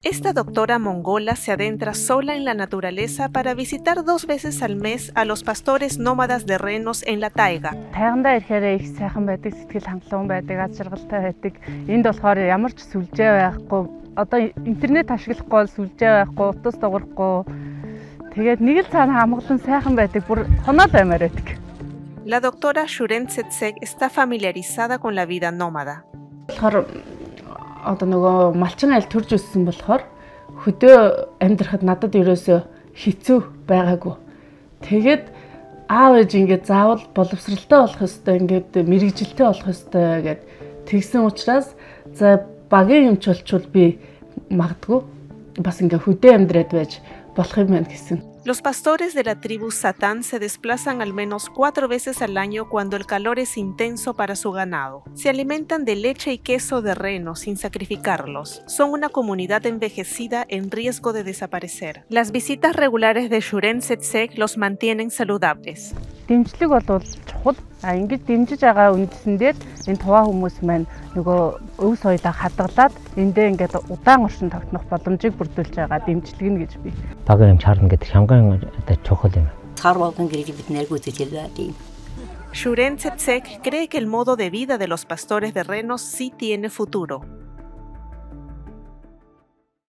Esta doctora mongola se adentra sola en la naturaleza para visitar 2 veces al mes a los pastores nómadas de renos en la taiga. Тайгандаа ирэхээр их сайхан байдаг, сэтгэл хангалуун байдаг, аз жаргалтай байдаг. Энд болохоор ямар ч сүлжээ байхгүй. Одоо интернет ашиглахгүй бол сүлжээ байхгүй, утас дуурахгүй. Тэгээд нэг л цаана хамгаалан сайхан байдаг, бүр хоноод баймаар байдаг. La doctora Shuren Tsetsek está familiarizada con la vida nómada. болохоор одоо нөгөө малчин айл төрж өссөн болохоор хөдөө амьдрахад надад ерөөсөө хэцүү байгаагүй. Тэгээд аав ээж ингээд заавал боловсралтай болох ёстой, ингээд мэрэгжилтэй болох ёстой гэд тэгсэн учраас за багийн юмч болчвол би магадгүй бас ингээд хөдөө амьдраад байж болох юм байна гэсэн. Los pastores de la tribu Satán se desplazan al menos 4 veces al año cuando el calor es intenso para su ganado. Se alimentan de leche y queso de reno sin sacrificarlos. Son una comunidad envejecida en riesgo de desaparecer. Las visitas regulares de Shuren Tsetsek los mantienen saludables. Дэмжлэг бол чухал. Ингэж дэмжиж байгаа үндсэндээ энэ тухайн хүмүүс маань нөгөө өв соёлоо хадгалаад эндээ ингээд удаан оршин тогтнох боломжийг бүрдүүлж байгаа дэмжлэг нь гэж би. Бага юм чарна гэдэг хямган одоо чухал юм. Цар болгон гэрэл бид нэргүүцэж байдаг. Shuren Tsetsek cree que el modo de vida de los pastores de renos sí tiene futuro.